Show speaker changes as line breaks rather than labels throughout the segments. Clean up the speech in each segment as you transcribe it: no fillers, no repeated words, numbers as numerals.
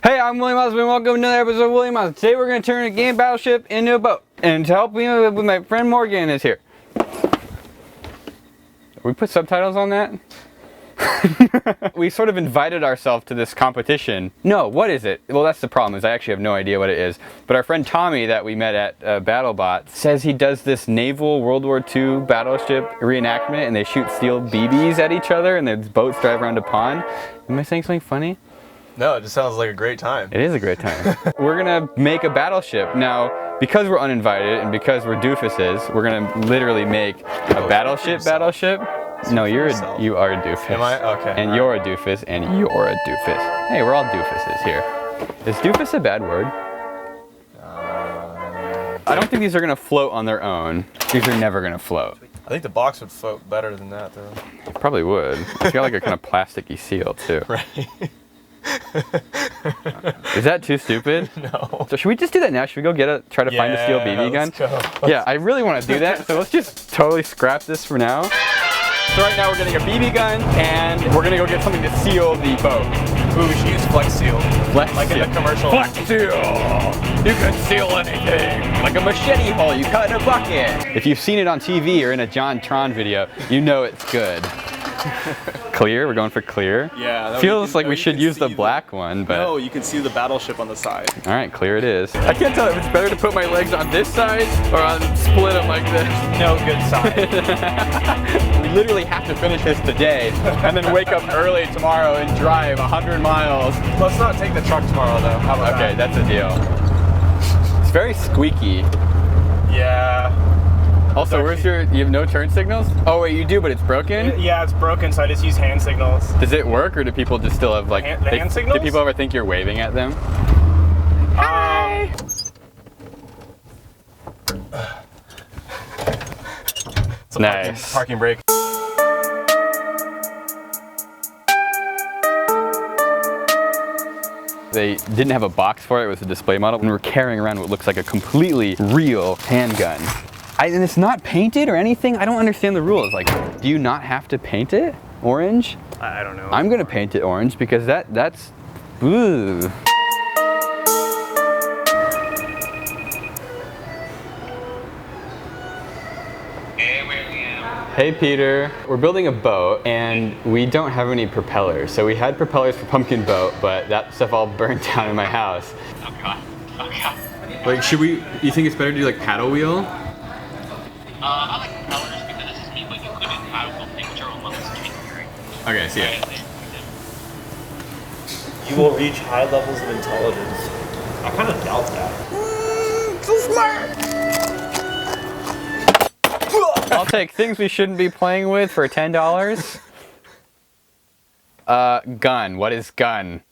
Hey, I'm William Osman. Welcome to another episode of William Osman. Today we're going to turn a game Battleship into a boat. And to help me with my friend Morgan is here. We put subtitles on that? We sort of invited ourselves to this competition. No, what is it? Well, that's the problem, is I actually have no idea what it is. But our friend Tommy that we met at BattleBot says he does this naval World War II battleship reenactment, and they shoot steel BBs at each other and the boats drive around a pond. Am I saying something funny?
No, it just sounds like a great time.
It is a great time. We're gonna make a battleship. Now, because we're uninvited and because we're doofuses, we're gonna literally make a battleship. No, you are a doofus.
Am I? Okay.
And you're a doofus, and you're a doofus. Hey, we're all doofuses here. Is doofus a bad word? I don't think these are gonna float on their own. These are never gonna float.
I think the box would float better than that, though.
It probably would. It's got like a kind of plasticky seal, too.
Right.
Is that too stupid?
No.
So should we just do that now? Should we go try to find a steel BB gun?
Let's go.
Yeah, I really want to do that. So let's just totally scrap this for now. So right now we're getting a BB gun and we're gonna go get something to seal the boat.
Ooh, we should use Flex Seal.
Flex
like
seal.
in the commercial.
Flex Seal! You can seal anything! Like a machete hole you cut in a bucket! If you've seen it on TV or in a John Tron video, you know it's good. Clear? We're going for clear?
Yeah.
Feels like we should use the black one, but...
No, you can see the battleship on the side.
Alright, clear it is. I can't tell if it's better to put my legs on this side or on split them like this.
No good side.
We literally have to finish this today and then wake up early tomorrow and drive 100 miles.
Let's not take the truck tomorrow, though. How about
Okay,
that?
that's a deal. It's very squeaky.
Yeah.
Also, where's your, you have no turn signals? Oh wait, you do, but it's broken?
Yeah, it's broken, so I just use hand signals.
Does it work, or do people just still have like...
hand signals?
Do people ever think you're waving at them? Hi!
It's a
Nice.
parking brake.
They didn't have a box for it, it was a display model, and we're carrying around what looks like a completely real handgun. And it's not painted or anything. I don't understand the rules. Like, do you not have to paint it orange?
I don't know.
I'm gonna paint it orange because that's, ooh. Hey Peter, we're building a boat and we don't have any propellers. So we had propellers for Pumpkin Boat, but that stuff all burned down in my house.
Oh god. Oh god.
Like, you think it's better to do like paddle wheel?
I like propellers because this is me, but you couldn't paddle something which are on levels changing.
Okay, see ya.
You will reach high levels of intelligence. I kind of doubt that.
So smart! I'll take things we shouldn't be playing with for $10. Gun. What is gun?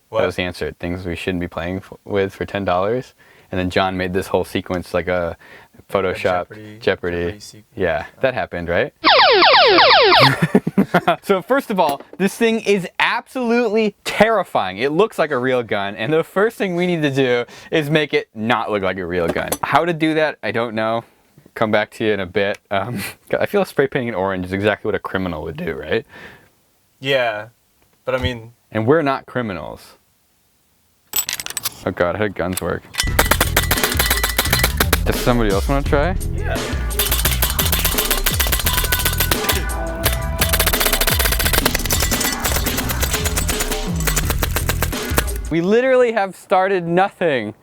What?
That was the answer. Things we shouldn't be playing with for $10. And then John made this whole sequence like a Photoshop Jeopardy. Yeah, that happened, right? So first of all, this thing is absolutely terrifying. It looks like a real gun, and the first thing we need to do is make it not look like a real gun. How to do that, I don't know. Come back to you in a bit. I feel spray painting it orange is exactly what a criminal would do, right?
Yeah. But I mean...
And we're not criminals. Oh god, how do guns work? Does somebody else want to try?
Yeah.
We literally have started nothing.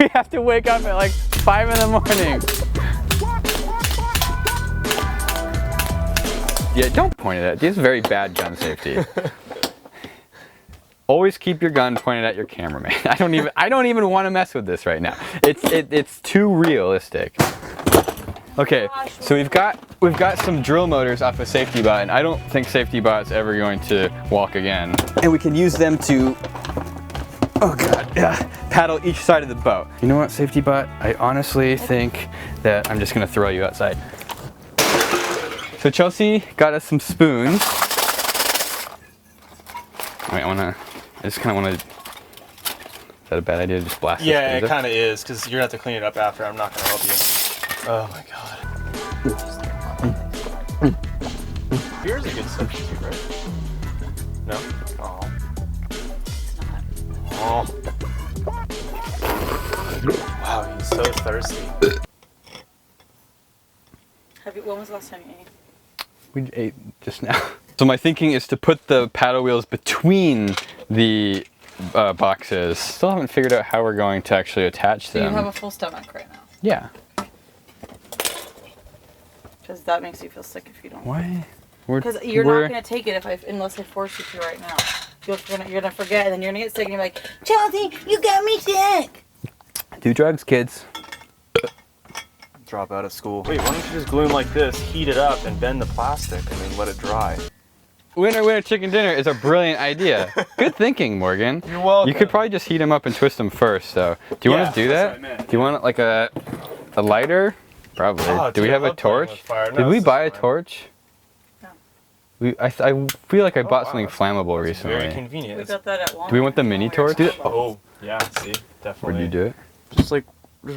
We have to wake up at like 5 in the morning. Yeah, don't point it at. This is very bad gun safety. Always keep your gun pointed at your cameraman. I don't even want to mess with this right now. It's too realistic. Okay, so we've got some drill motors off a safety bot, and I don't think safety bot's ever going to walk again. And we can use them to, oh god, yeah, paddle each side of the boat. You know what, safety bot? I honestly think that I'm just gonna throw you outside. So Chelsea got us some spoons. Wait, I just kind of want to, is that a bad idea to just blast
Yeah,
this?
it kind of is, because you're going to have to clean it up after. I'm not going to help you. Oh my god. Beer's a good substitute, right? No? Oh.
It's not.
Wow, he's so thirsty.
When was the last time you ate?
We ate just now. So my thinking is to put the paddle wheels between the boxes. Still haven't figured out how we're going to actually attach
So
them.
you have a full stomach right now.
Yeah.
Because that makes you feel sick if you don't.
Why?
Because you're not going to take it unless I force you to right now. You're gonna forget, and then you're gonna get sick, and you're like, Chelsea, you got me sick.
Do drugs, kids.
Drop out of school. Wait, why don't you just glue them like this, heat it up, and bend the plastic, and then let it dry?
Winner, winner, chicken dinner is a brilliant idea. Good thinking, Morgan.
You're welcome.
You could probably just heat them up and twist them first, though. Do you want to do
that's
that?
what I meant.
Do you want like a lighter? Probably.
Oh,
Do we
dude,
have
I
a
love playing with
torch?
fire. No,
Did we
this is
buy a
fine.
torch?
No.
I feel like I bought
wow,
something
that's-
flammable
It's very
recently.
convenient.
We got that at Walmart.
Do we want the mini torch?
Oh, yeah, see? Definitely.
Where'd you do it?
Just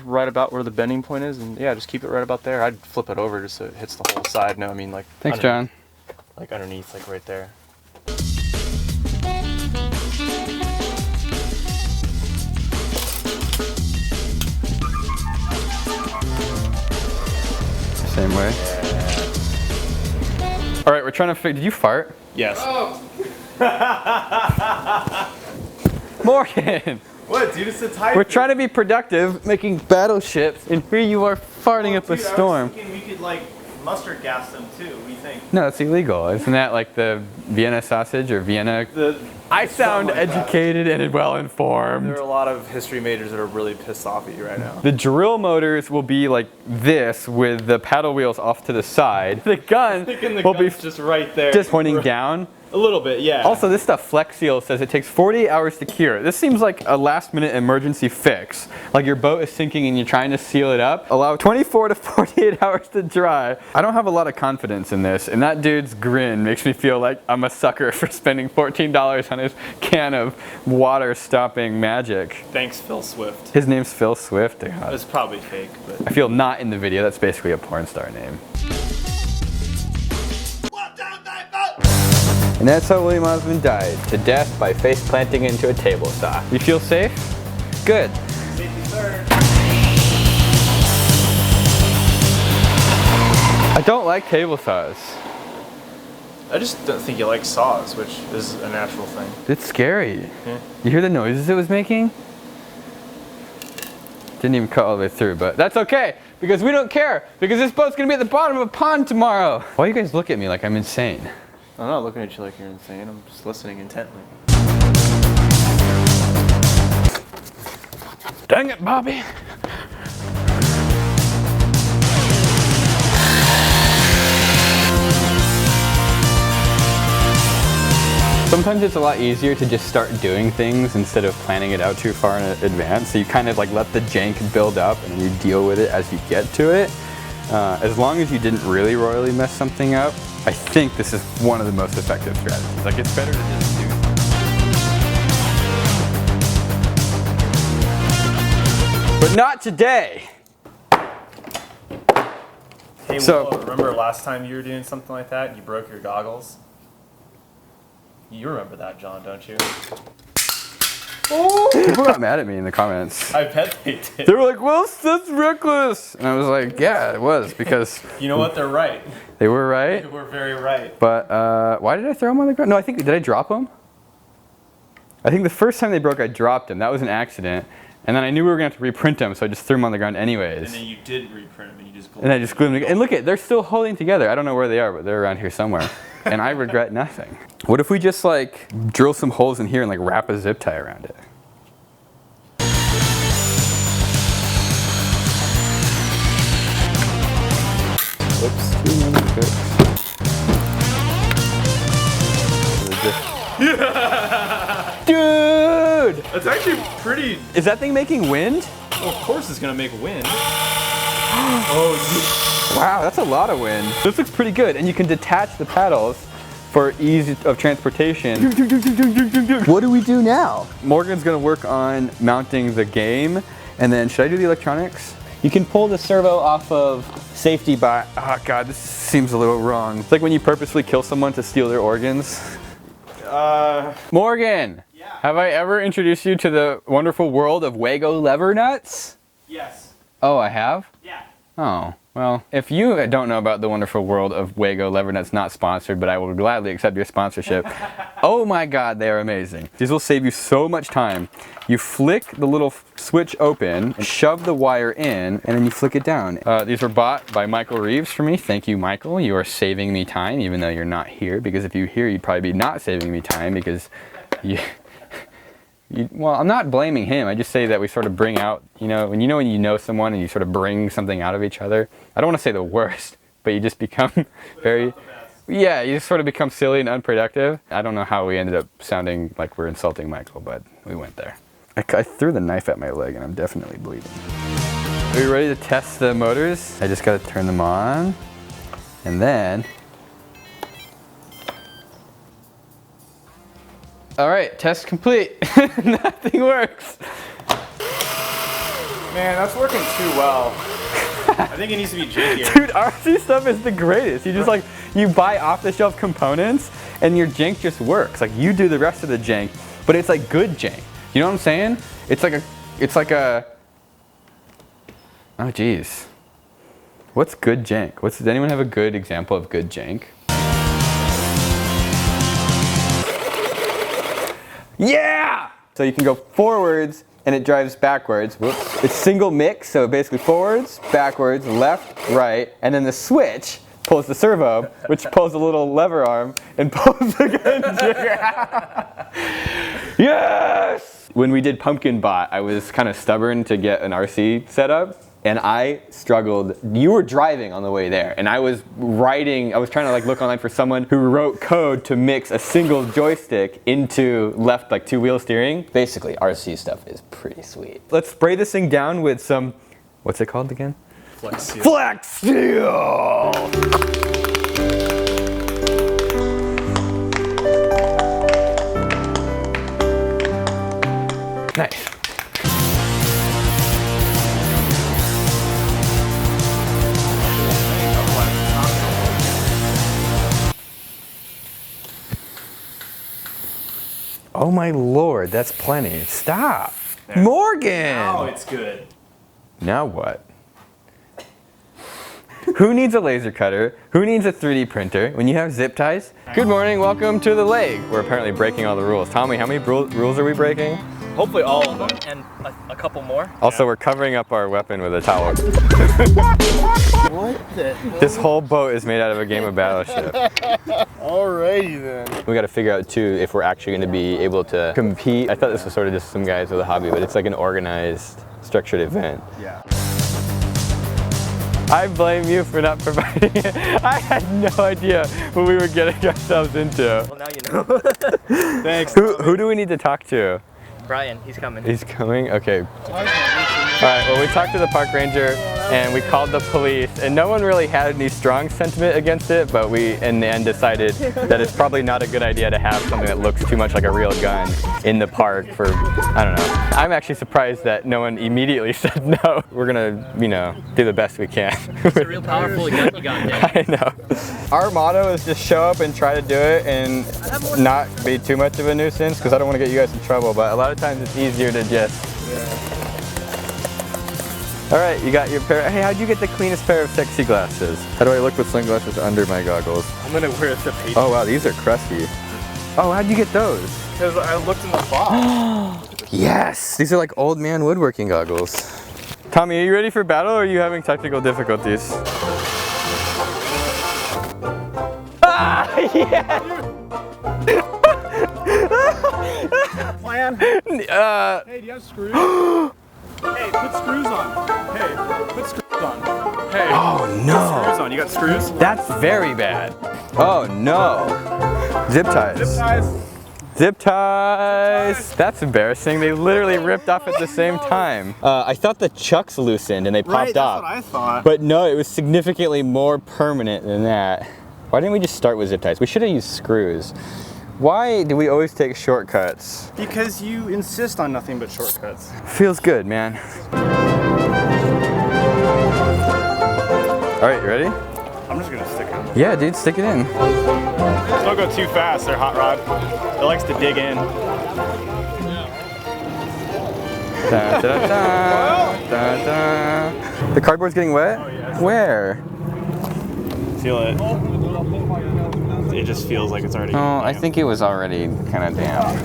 right about where the bending point is, and yeah, just keep it right about there. I'd flip it over just so it hits the whole side. No, I mean like.
Thanks, John.
Like underneath, like right there.
Same way. All right, we're trying to figure. Did you fart?
Yes.
Morgan!
What, dude? It's a type.
We're trying to be productive, making battleships, and here you are farting up a storm.
I was thinking we could like mustard gas them too. We think.
No, that's illegal. Isn't that like the Vienna sausage or Vienna? I sound
like that.
educated and well-informed.
There are a lot of history majors that are really pissed off at you right now.
The drill motors will be like this with the paddle wheels off to the side. The gun will be
just right there.
just pointing down.
A little bit, yeah.
Also, this stuff, Flex Seal, says it takes 48 hours to cure. This seems like a last-minute emergency fix. Like your boat is sinking and you're trying to seal it up. Allow 24 to 48 hours to dry. I don't have a lot of confidence in this, and that dude's grin makes me feel like I'm a sucker for spending $14 on his can of water-stopping magic.
Thanks, Phil Swift.
His name's Phil Swift. God.
It's probably fake, but
I feel not in the video. That's basically a porn star name. And that's how William Osman died, to death by face planting into a table saw. You feel safe? Good.
Safety third.
I don't like table saws.
I just don't think you like saws, which is a natural thing.
It's scary.
Yeah.
You hear the noises it was making? Didn't even cut all the way through, but that's okay, because we don't care, because this boat's gonna be at the bottom of a pond tomorrow. Why do you guys look at me like I'm insane?
I'm not looking at you like you're insane. I'm just listening intently.
Dang it, Bobby. Sometimes it's a lot easier to just start doing things instead of planning it out too far in advance. So you kind of like let the jank build up and you deal with it as you get to it. As long as you didn't really royally mess something up, I think this is one of the most effective strategies. Like, it's better to just do. But not today.
Hey,
So-
Will, remember last time you were doing something like that and you broke your goggles? You remember that, John, don't you?
People got mad at me in the comments.
I bet they did.
They were like, well, that's reckless. And I was like, yeah, it was, because
You know what? They're right.
they were right.
They were very right.
But why did I throw them on the ground? No, did I drop them? I think the first time they broke, I dropped them. That was an accident. And then I knew we were going to have to reprint them, so I just threw them on the ground anyways.
And then you did reprint them and you just glued
And I just glued them together. And look at, they're still holding together. I don't know where they are, but they're around here somewhere. And I regret nothing. What if we just like drill some holes in here and like wrap a zip tie around it? Whoops, too many cooks. Dude!
It's actually pretty.
Is that thing making wind?
Well, of course it's gonna make wind. Oh,
Wow, that's a lot of wind. This looks pretty good, and you can detach the paddles for ease of transportation. What do we do now? Morgan's gonna work on mounting the game, and then should I do the electronics? You can pull the servo off of safety by, oh God, this seems a little wrong. It's like when you purposely kill someone to steal their organs. Morgan!
yeah.
Have I ever introduced you to the wonderful world of Waygo lever nuts?
Yes.
Oh, I have?
Yeah.
Oh, well, if you don't know about the wonderful world of Waygo lever nuts, not sponsored, but I will gladly accept your sponsorship. Oh my God, they are amazing. These will save you so much time. You flick the little switch open, and shove the wire in, and then you flick it down. These were bought by Michael Reeves for me. Thank you, Michael. You are saving me time, even though you're not here, because if you're here, you'd probably be not saving me time, because well, I'm not blaming him. I just say that we sort of bring out, when you know someone and you sort of bring something out of each other. I don't want to say the worst, but you just become very, yeah, you just sort of become silly and unproductive. I don't know how we ended up sounding like we're insulting Michael, but we went there. I threw the knife at my leg and I'm definitely bleeding. Are you ready to test the motors? I just got to turn them on, and then all right, test complete. Nothing works.
Man, that's working too well. I think it needs to be jankier.
Dude, RC stuff is the greatest. You just you buy off-the-shelf components and your jank just works. Like you do the rest of the jank, but it's like good jank. You know what I'm saying? It's like a, oh geez. What's good jank? Does anyone have a good example of good jank? Yeah! So you can go forwards and it drives backwards. Whoops. It's single mix, so basically forwards, backwards, left, right, and then the switch pulls the servo, which pulls a little lever arm and pulls the engine. Yes! When we did Pumpkin Bot, I was kind of stubborn to get an RC set up. And I struggled. You were driving on the way there, and I was trying to look online for someone who wrote code to mix a single joystick into left two-wheel steering. Basically, RC stuff is pretty sweet. Let's spray this thing down with some, what's it called again?
Flex seal.
Flex Seal! Nice. Oh my Lord, that's plenty. Stop.
There.
Morgan!
Now it's good.
Now what? Who needs a laser cutter? Who needs a 3D printer when you have zip ties? Good morning, welcome to the lake. We're apparently breaking all the rules. Tommy, how many rules are we breaking?
Hopefully all of them, and a couple more.
Also, we're covering up our weapon with a towel.
What the hell?
This whole boat is made out of a game of Battleship.
Alrighty then.
We got to figure out too if we're actually going to be able to compete. I thought this was sort of just some guys with a hobby, but it's like an organized, structured event.
Yeah.
I blame you for not providing it. I had no idea what we were getting ourselves into.
Well, now you know.
Thanks.
Who do we need to talk to?
Brian, he's coming.
He's coming? Okay. Alright, well we talked to the park ranger and we called the police and no one really had any strong sentiment against it, but we in the end decided that it's probably not a good idea to have something that looks too much like a real gun in the park for, I don't know. I'm actually surprised that no one immediately said no. We're gonna, do the best we can.
It's a real powerful gun you got there.
I know. Our motto is just show up and try to do it and not be too much of a nuisance because I don't want to get you guys in trouble, but a lot of times it's easier to just... All right, you got your pair. Hey, how'd you get the cleanest pair of sexy glasses? How do I look with sunglasses under my goggles?
I'm gonna wear the paper.
Oh wow, these are crusty. Oh, how'd you get those?
Because I looked in the box.
Yes! These are like old man woodworking goggles. Tommy, are you ready for battle or are you having technical difficulties? Ah, yes!
Plan.
Hey,
do you have screws? Hey, put screws on. Hey, put screws on. Hey.
oh no!
Screws on. You got screws?
That's very bad. Oh no! Zip ties.
Zip ties.
Zip ties! That's embarrassing. They literally ripped off at the same time. I thought the chucks loosened and they popped off.
That's what I thought.
But no, it was significantly more permanent than that. Why didn't we just start with zip ties? We should have used screws. Why do we always take shortcuts?
Because you insist on nothing but shortcuts.
Feels good, man. All right, you ready?
I'm just gonna stick it in.
Yeah, dude, stick it in.
Don't go too fast, they're hot rod. It likes to dig in.
Da-da-da, the cardboard's getting wet?
Oh, yeah.
Where?
Feel it. It just feels like it's already.
Oh, I think it was already kind of damp.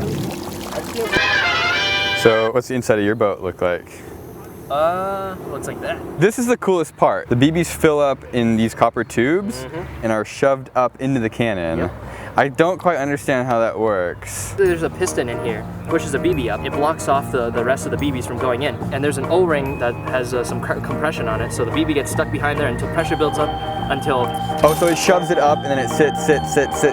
So, what's the inside of your boat look like?
Looks like that.
This is the coolest part. The BBs fill up in these copper tubes and are shoved up into the cannon.
Yep.
I don't quite understand how that works.
There's a piston in here, pushes a BB up. It blocks off the rest of the BBs from going in. And there's an O-ring that has some compression on it, so the BB gets stuck behind there until pressure builds up until...
Oh, so it shoves it up and then it sits and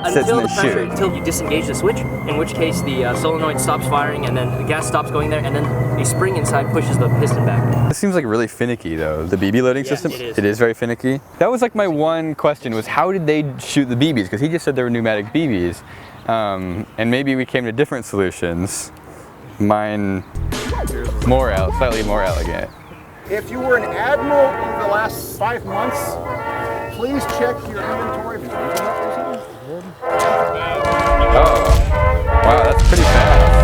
then shoots.
Until you disengage the switch, in which case the solenoid stops firing and then the gas stops going there, and then a spring inside pushes the piston back.
This seems like really finicky though, the BB loading
Yes,
system.
it is.
It is very finicky. That was like my one question was how did they shoot the BBs? Because he just said they were pneumatic BBs. And maybe we came to different solutions. Mine, slightly more elegant.
If you were an admiral in the last 5 months, please check your inventory.
Oh, wow, that's pretty fast.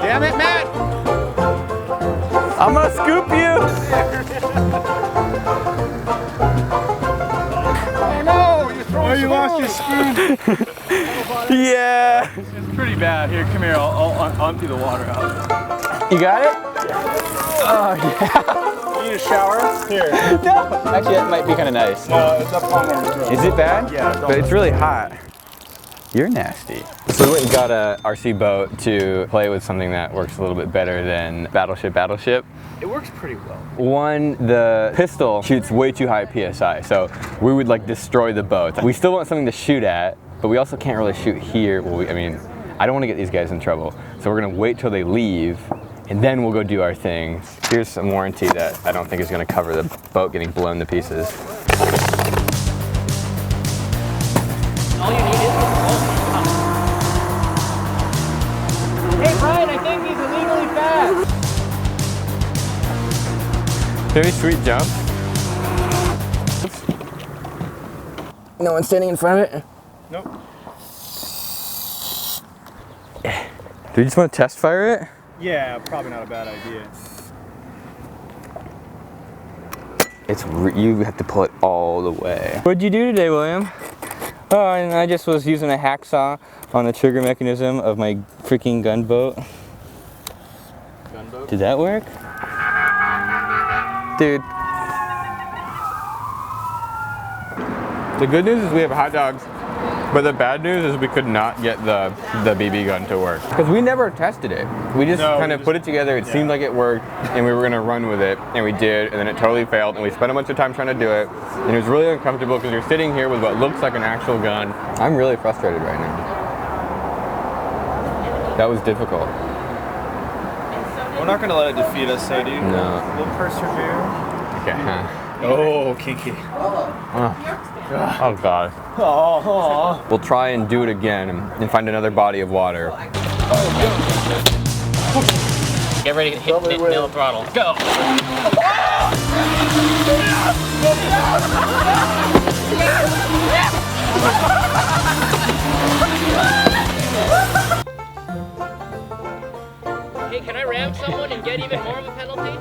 Damn it, Matt!
I'm gonna scoop you!
Oh no, you're throwing you lost your spoon.
Yeah!
It's pretty bad. Here, come here. I'll empty the water out.
You got it? Oh yeah.
You need a shower? Here.
No! Actually, that might be kind of nice.
No, it's up on there.
Is it bad?
Yeah.
But it's really hot. You're nasty. So we went and got a RC boat to play with something that works a little bit better than Battleship.
It works pretty well.
One, the pistol shoots way too high PSI, so we would like destroy the boat. We still want something to shoot at, but we also can't really shoot here. Well, I mean, I don't want to get these guys in trouble, so we're gonna wait till they leave, and then we'll go do our thing. Here's some warranty that I don't think is gonna cover the boat getting blown to pieces.
All you need is... Hey Brian, I think he's illegally fast!
Very sweet jump. No one's standing in front of it?
Nope.
Do you just want to test fire it?
Yeah, probably not a bad idea.
You have to pull it all the way. What'd you do today, William? Oh, and I just was using a hacksaw on the trigger mechanism of my freaking gunboat.
Gunboat?
Did that work? Dude. The good news is we have hot dogs, but the bad news is we could not get the BB gun to work. Because we never tested it. We just kind of put it together, it seemed like it worked, and we were gonna run with it, and we did, and then it totally failed, and we spent a bunch of time trying to do it, and it was really uncomfortable because you're sitting here with what looks like an actual gun. I'm really frustrated right now. That was difficult.
We're not gonna let it defeat us, so dude.
No.
We'll persevere.
Okay.
Oh, kinky.
Oh God.
Oh.
We'll try and do it again and find another body of water.
Get ready to hit nail throttle. Go!
Hey, can I ram someone and get even more of a penalty?